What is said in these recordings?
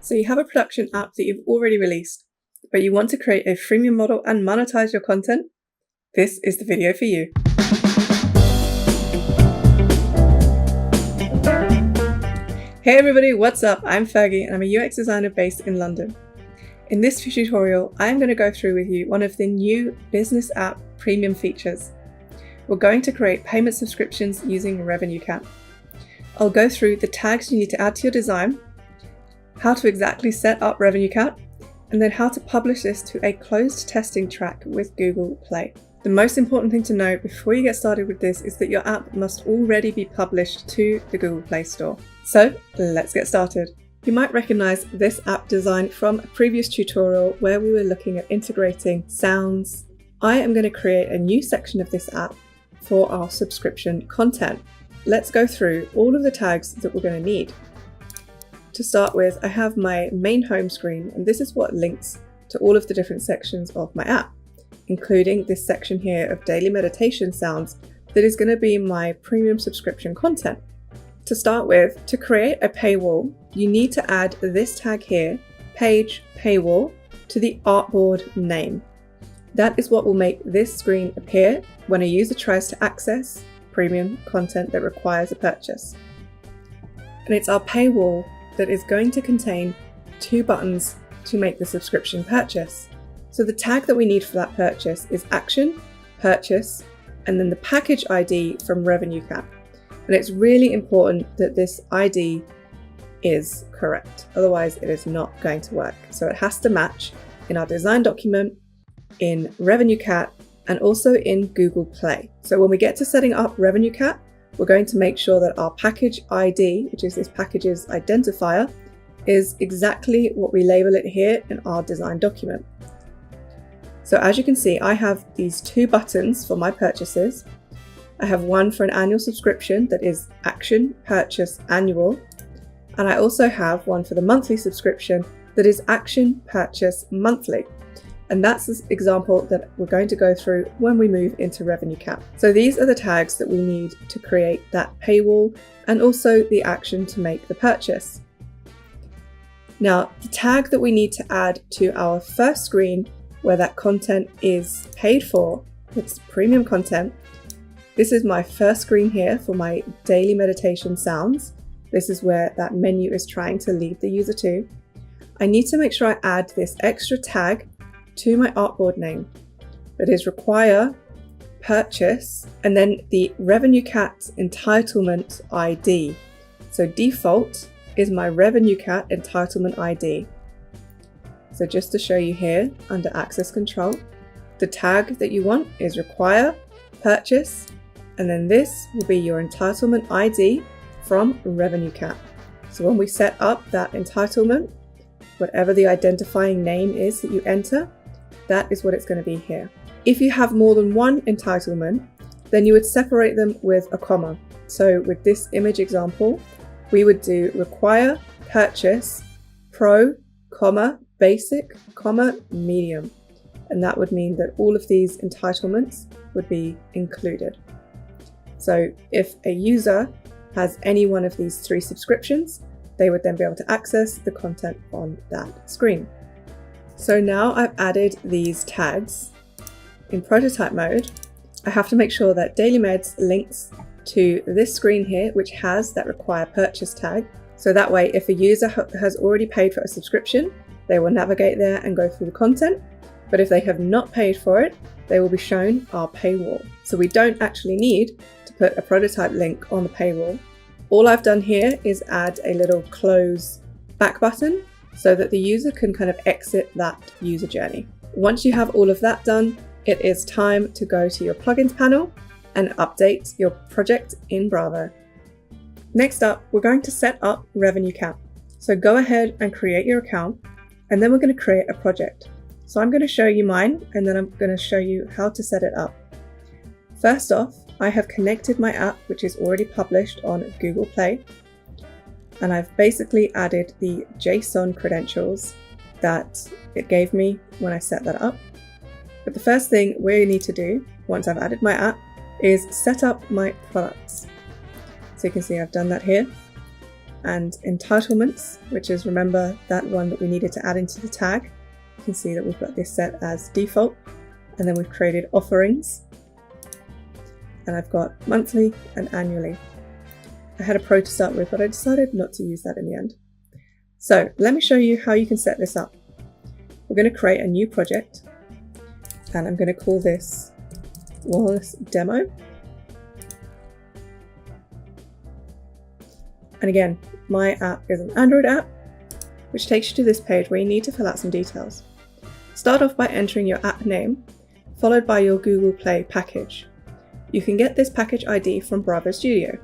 So you have a production app that you've already released, but you want to create a freemium model and monetize your content? This is the video for you. Hey everybody, what's up? I'm Fergie and I'm a UX designer based in London. In this tutorial, I'm going to go through with you one of the new business app premium features. We're going to create payment subscriptions using Revenuecat. I'll go through the tags you need to add to your design, how to exactly set up Revenuecat, and then how to publish this to a closed testing track with Google Play. The most important thing to know before you get started with this is that your app must already be published to the Google Play Store. So let's get started. You might recognize this app design from a previous tutorial where we were looking at integrating sounds. I am going to create a new section of this app for our subscription content. Let's go through all of the tags that we're going to need. To start with, I have my main home screen, and this is what links to all of the different sections of my app, including this section here of daily meditation sounds that is going to be my premium subscription content. To start with, to create a paywall, you need to add this tag here, page paywall, to the artboard name. That is what will make this screen appear when a user tries to access premium content that requires a purchase. And it's our paywall that is going to contain two buttons to make the subscription purchase. So the tag that we need for that purchase is action, purchase, and then the package ID from Revenuecat. And it's really important that this ID is correct, otherwise it is not going to work. So it has to match in our design document, in Revenuecat, and also in Google Play. So when we get to setting up Revenuecat, we're going to make sure that our package ID, which is this package's identifier, is exactly what we label it here in our design document. So as you can see, I have these two buttons for my purchases. I have one for an annual subscription that is action, purchase, annual. And I also have one for the monthly subscription that is action, purchase, monthly. And that's the example that we're going to go through when we move into Revenuecat. So these are the tags that we need to create that paywall and also the action to make the purchase. Now, the tag that we need to add to our first screen where that content is paid for, it's premium content. This is my first screen here for my daily meditation sounds. This is where that menu is trying to lead the user to. I need to make sure I add this extra tag to my artboard name, that is require, purchase, and then the Revenuecat entitlement ID. So default is my Revenuecat entitlement ID. So just to show you here under access control, the tag that you want is require, purchase, and then this will be your entitlement ID from Revenuecat. So when we set up that entitlement, whatever the identifying name is that you enter, that is what it's going to be here. If you have more than one entitlement, then you would separate them with a comma. So with this image example, we would do require, purchase, pro, comma, basic, comma, medium. And that would mean that all of these entitlements would be included. So if a user has any one of these three subscriptions, they would then be able to access the content on that screen. So now I've added these tags. In prototype mode, I have to make sure that Daily Meds links to this screen here, which has that require purchase tag. So that way, if a user has already paid for a subscription, they will navigate there and go through the content. But if they have not paid for it, they will be shown our paywall. So we don't actually need to put a prototype link on the paywall. All I've done here is add a little close back button so that the user can kind of exit that user journey. Once you have all of that done, it is time to go to your plugins panel and update your project in Bravo. Next up, we're going to set up Revenuecat. So go ahead and create your account, and then we're going to create a project. So I'm going to show you mine, and then I'm going to show you how to set it up. First off, I have connected my app, which is already published on Google Play. And I've basically added the JSON credentials that it gave me when I set that up. But the first thing we need to do, once I've added my app, is set up my products. So you can see I've done that here. and entitlements, which is, remember, that one that we needed to add into the tag. You can see that we've got this set as default, and then we've created offerings, and I've got monthly and annually. I had a pro to start with, but I decided not to use that in the end. So let me show you how you can set this up. We're going to create a new project, and I'm going to call this Wellness Demo. And again, my app is an Android app, which takes you to this page where you need to fill out some details. Start off by entering your app name, followed by your Google Play package. You can get this package ID from Bravo Studio.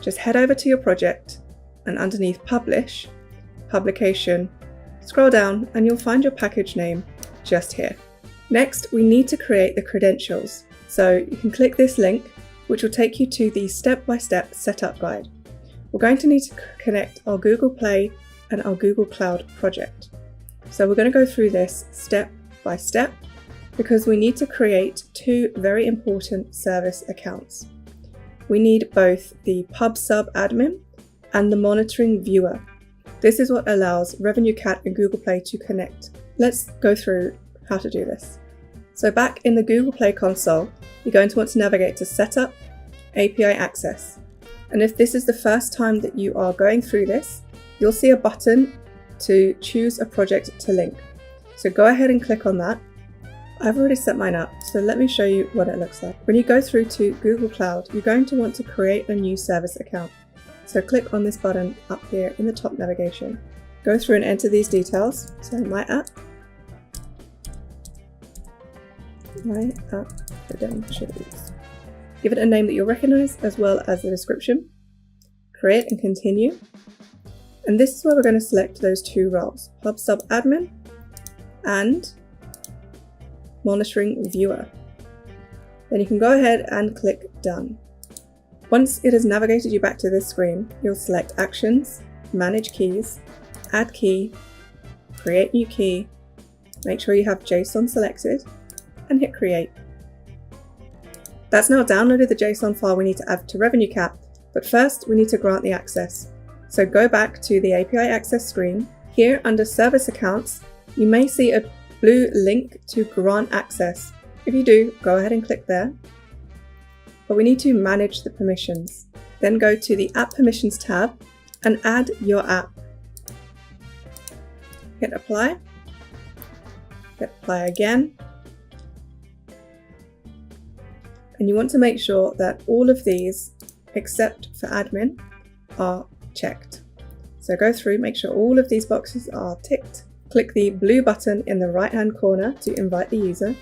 Just head over to your project, and underneath Publish, Publication, scroll down and you'll find your package name just here. Next, we need to create the credentials. So you can click this link, which will take you to the step-by-step setup guide. We're going to need to connect our Google Play and our Google Cloud project. So we're going to go through this step by step because we need to create two very important service accounts. We need both the pub sub admin and the monitoring viewer. This is what allows Revenuecat and Google Play to connect. Let's go through how to do this. So back in the Google Play console, you're going to want to navigate to Setup, API Access. And if this is the first time that you are going through this, you'll see a button to choose a project to link. So go ahead and click on that. I've already set mine up, so let me show you what it looks like. When you go through to Google Cloud, you're going to want to create a new service account. So click on this button up here in the top navigation. Go through and enter these details. So my app credentials. Give it a name that you'll recognize as well as the description. Create and continue. And this is where we're going to select those two roles, Pub Sub Admin and Monitoring Viewer. Then you can go ahead and click Done. Once it has navigated you back to this screen, you'll select Actions, Manage Keys, Add Key, Create New Key, make sure you have JSON selected, and hit Create. That's now downloaded the JSON file we need to add to Revenuecat, but first we need to grant the access. So go back to the API Access screen. Here under Service Accounts, you may see a blue link to grant access. If you do, go ahead and click there. But we need to manage the permissions. Then go to the App Permissions tab and add your app. Hit Apply. Hit Apply again. And you want to make sure that all of these, except for admin, are checked. So go through, make sure all of these boxes are ticked. Click the blue button in the right-hand corner to invite the user.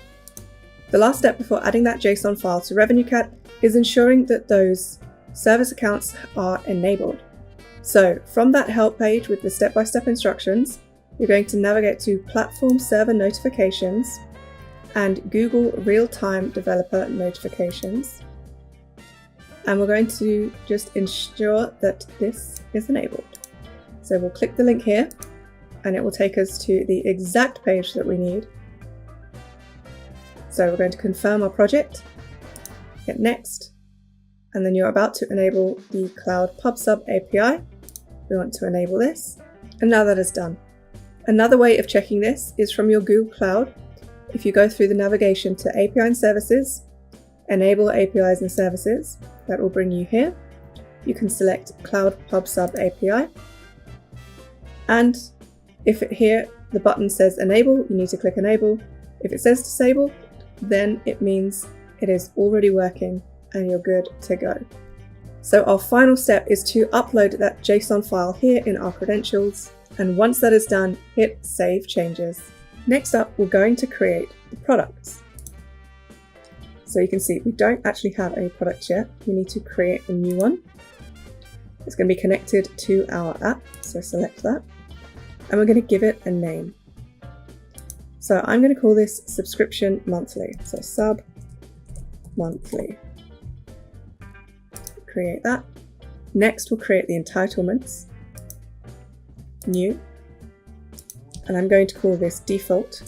The last step before adding that JSON file to Revenuecat is ensuring that those service accounts are enabled. So from that help page with the step-by-step instructions, you're going to navigate to Platform Server Notifications and Google Real-Time Developer Notifications. And we're going to just ensure that this is enabled. So we'll click the link here and it will take us to the exact page that we need. So we're going to confirm our project, hit next, and then you're about to enable the Cloud Pub Sub API. We want to enable this, and now that is done. Another way of checking this is from your Google Cloud. If you go through the navigation to API and Services, enable APIs and Services, that will bring you here. You can select Cloud Pub Sub API, and if here the button says enable, you need to click enable. If it says disable, then it means it is already working and you're good to go. So our final step is to upload that JSON file here in our credentials, and once that is done, hit Save Changes. Next up, we're going to create the products. So you can see we don't actually have a product yet. We need to create a new one. It's going to be connected to our app, so select that. And we're going to give it a name. So I'm going to call this Subscription Monthly. So Sub Monthly. Create that. Next, we'll create the entitlements. New. And I'm going to call this Default,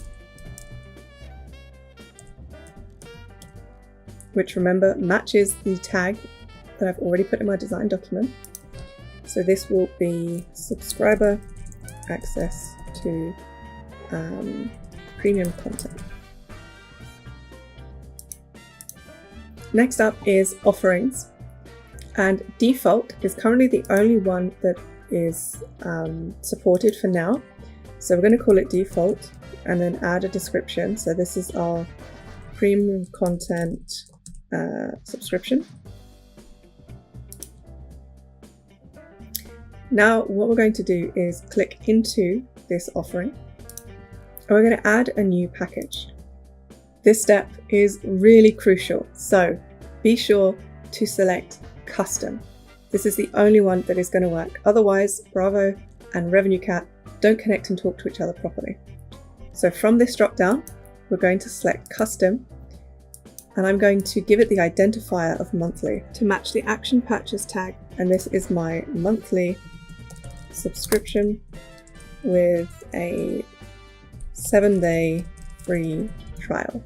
which, remember, matches the tag that I've already put in my design document. So this will be subscriber access to premium content. Next up is offerings, and default is currently the only one that is supported for now. So we're going to call it default and then add a description. So this is our premium content subscription. Now what we're going to do is click into this offering and we're going to add a new package. This step is really crucial, so be sure to select custom. This is the only one that is going to work. Otherwise, Bravo and Revenuecat don't connect and talk to each other properly. So from this drop down, we're going to select custom, and I'm going to give it the identifier of monthly to match the action purchase tag. And this is my monthly subscription with a 7-day free trial.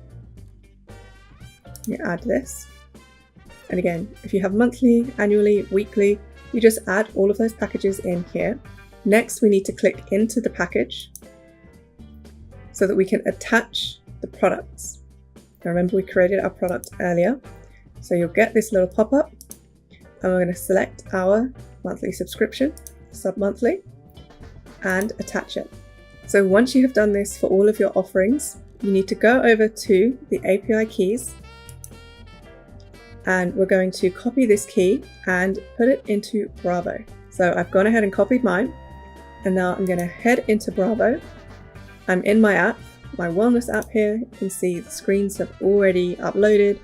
You add this. And again, if you have monthly, annually, weekly, you just add all of those packages in here. Next, we need to click into the package so that we can attach the products. Now remember, we created our product earlier. So you'll get this little pop-up and we're going to select our monthly subscription, sub-monthly, and attach it. So once you have done this for all of your offerings, you need to go over to the API keys, and we're going to copy this key and put it into Bravo. So I've gone ahead and copied mine, and now I'm going to head into Bravo. I'm in my app, my wellness app here. You can see the screens have already uploaded.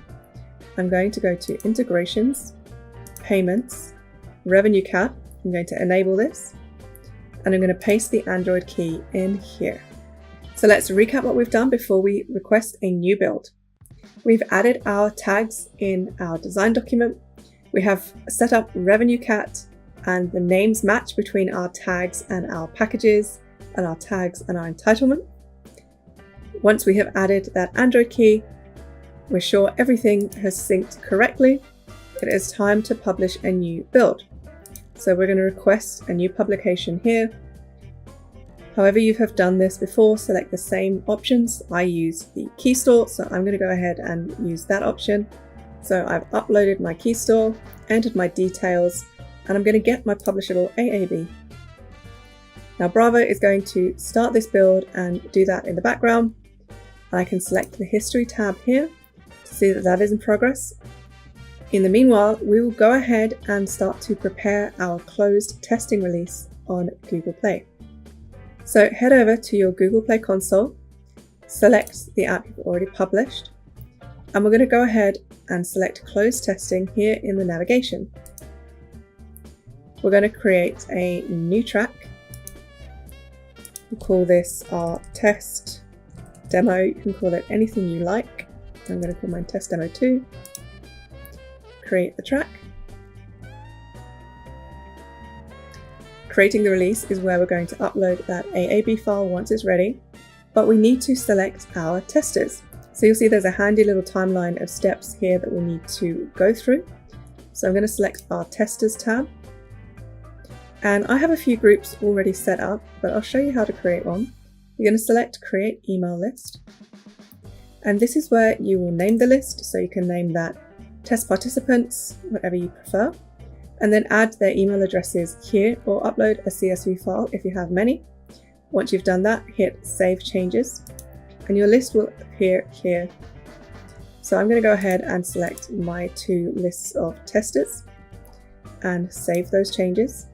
I'm going to go to integrations, payments, Revenuecat. I'm going to enable this, and I'm going to paste the Android key in here. So let's recap what we've done before we request a new build. We've added our tags in our design document. We have set up Revenuecat, and the names match between our tags and our packages, and our tags and our entitlement. Once we have added that Android key, we're sure everything has synced correctly. It is time to publish a new build. So we're going to request a new publication here. However you have done this before, select the same options. I use the key store, so I'm going to go ahead and use that option. So I've uploaded my key store, entered my details, and I'm going to get my publishable AAB. Now Bravo is going to start this build and do that in the background. I can select the history tab here to see that that is in progress. In the meanwhile, we will go ahead and start to prepare our closed testing release on Google Play. So head over to your Google Play console, select the app you've already published, and we're going to go ahead and select closed testing here in the navigation. We're going to create a new track. We'll call this our test demo. You can call it anything you like. I'm going to call mine test demo 2. Create the track. Creating the release is where we're going to upload that AAB file once it's ready, but we need to select our testers. So you'll see there's a handy little timeline of steps here that we'll need to go through. So I'm going to select our testers tab, and I have a few groups already set up, but I'll show you how to create one. You're going to select create email list, and this is where you will name the list. So you can name that test participants, whatever you prefer, and then add their email addresses here, or upload a CSV file if you have many. Once you've done that, hit save changes and your list will appear here. So I'm going to go ahead and select my 2 lists of testers and save those changes.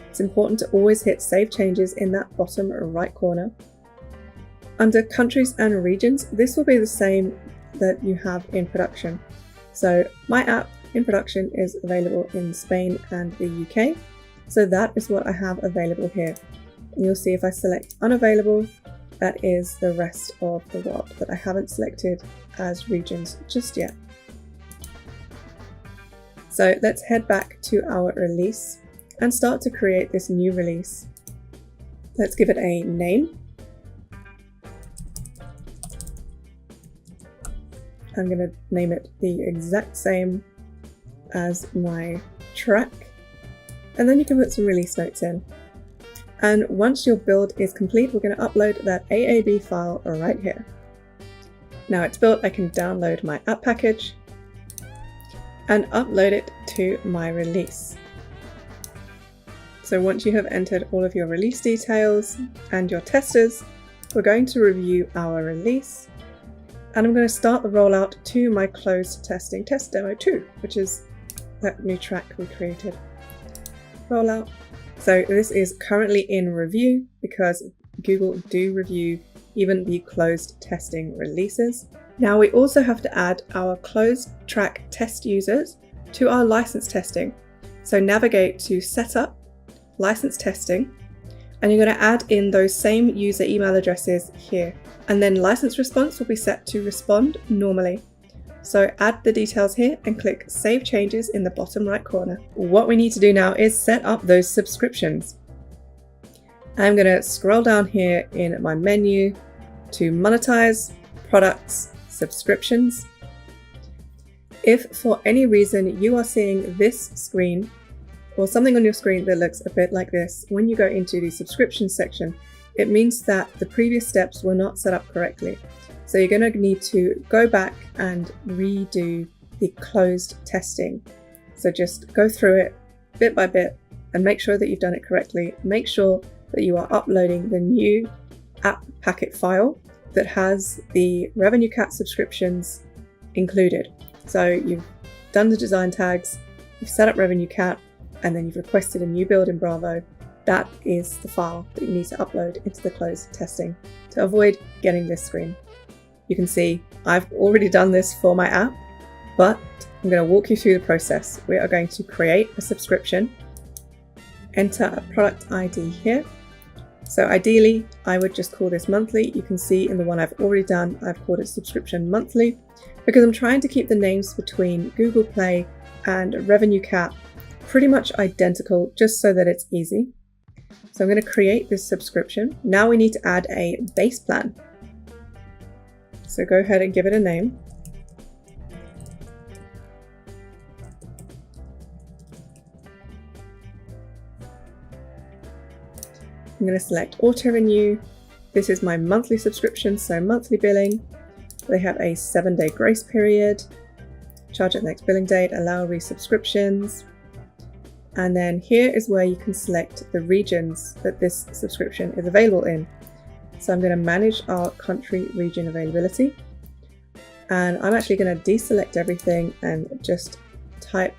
It's important to always hit save changes in that bottom right corner. Under countries and regions, this will be the same that you have in production. So my app in production is available in Spain and the UK. So that is what I have available here. And you'll see if I select unavailable, that is the rest of the world that I haven't selected as regions just yet. So let's head back to our release and start to create this new release. Let's give it a name. I'm going to name it the exact same as my track. and then you can put some release notes in. And once your build is complete, we're going to upload that AAB file right here. Now it's built, I can download my app package and upload it to my release. So once you have entered all of your release details and your testers, we're going to review our release. And I'm going to start the rollout to my closed testing test demo 2, which is that new track we created. Rollout. So this is currently in review because Google do review even the closed testing releases. Now we also have to add our closed track test users to our license testing. So navigate to Setup, License Testing, and you're going to add in those same user email addresses here. And then license response will be set to respond normally. So add the details here and click Save Changes in the bottom right corner. What we need to do now is set up those subscriptions. I'm going to scroll down here in my menu to Monetize, Products, Subscriptions. If for any reason you are seeing this screen or something on your screen that looks a bit like this, when you go into the subscription section, it means that the previous steps were not set up correctly. So you're going to need to go back and redo the closed testing. So just go through it bit by bit and make sure that you've done it correctly. Make sure that you are uploading the new app packet file that has the Revenuecat subscriptions included. So you've done the design tags, you've set up Revenuecat, and then you've requested a new build in Bravo. That is the file that you need to upload into the closed testing to avoid getting this screen. You can see I've already done this for my app, but I'm going to walk you through the process. We are going to create a subscription, enter a product ID here. So ideally, I would just call this monthly. You can see in the one I've already done, I've called it subscription monthly because I'm trying to keep the names between Google Play and Revenuecat pretty much identical just so that it's easy. So I'm going to create this subscription. Now we need to add a base plan. So go ahead and give it a name. I'm going to select auto renew. This is my monthly subscription, so monthly billing. They have a 7-day grace period. Charge at the next billing date, allow resubscriptions. And then here is where you can select the regions that this subscription is available in. So I'm going to manage our country region availability. And I'm actually going to deselect everything and just type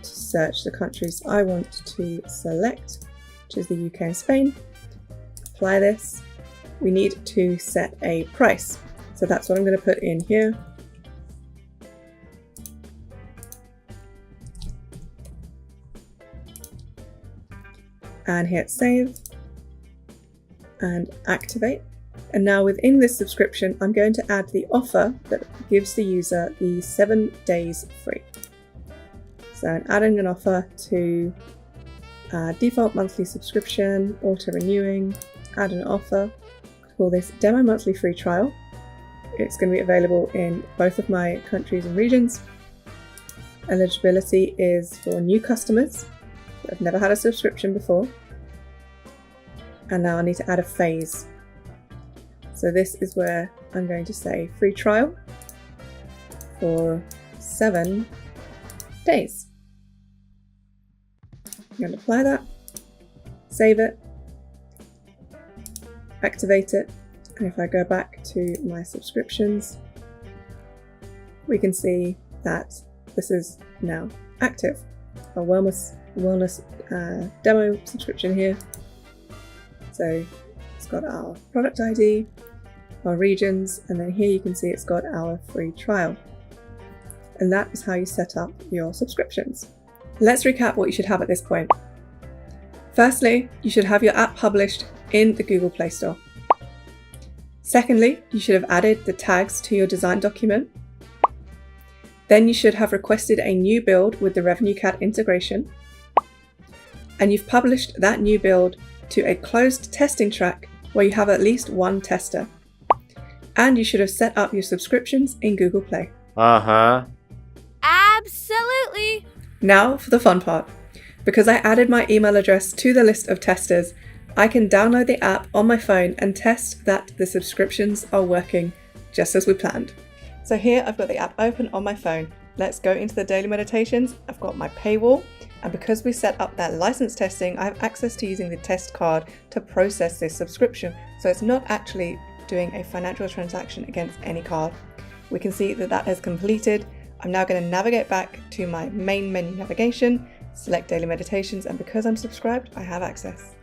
to search the countries I want to select, which is the UK and Spain. Apply this. We need to set a price. So that's what I'm going to put in here. And hit save and activate. And now within this subscription, I'm going to add the offer that gives the user the 7 days free. So I'm adding an offer to default monthly subscription, auto renewing, add an offer, call this demo monthly free trial. It's going to be available in both of my countries and regions. Eligibility is for new customers that have never had a subscription before. And now I need to add a phase. So this is where I'm going to say free trial for 7 days. I'm going to apply that, save it, activate it, and if I go back to my subscriptions, we can see that this is now active. Our wellness demo subscription here. So it's got our product ID, our regions, and then here you can see it's got our free trial. And that is how you set up your subscriptions. Let's recap what you should have at this point. Firstly, you should have your app published in the Google Play Store. Secondly, you should have added the tags to your design document. Then you should have requested a new build with the Revenuecat integration. And you've published that new build to a closed testing track where you have at least one tester. And you should have set up your subscriptions in Google Play. Uh-huh. Absolutely. Now for the fun part. Because I added my email address to the list of testers, I can download the app on my phone and test that the subscriptions are working just as we planned. So here I've got the app open on my phone. Let's go into the daily meditations. I've got my paywall, and because we set up that license testing, I have access to using the test card to process this subscription. So it's not actually doing a financial transaction against any card. We can see that that has completed. I'm now going to navigate back to my main menu navigation, select daily meditations, and because I'm subscribed, I have access.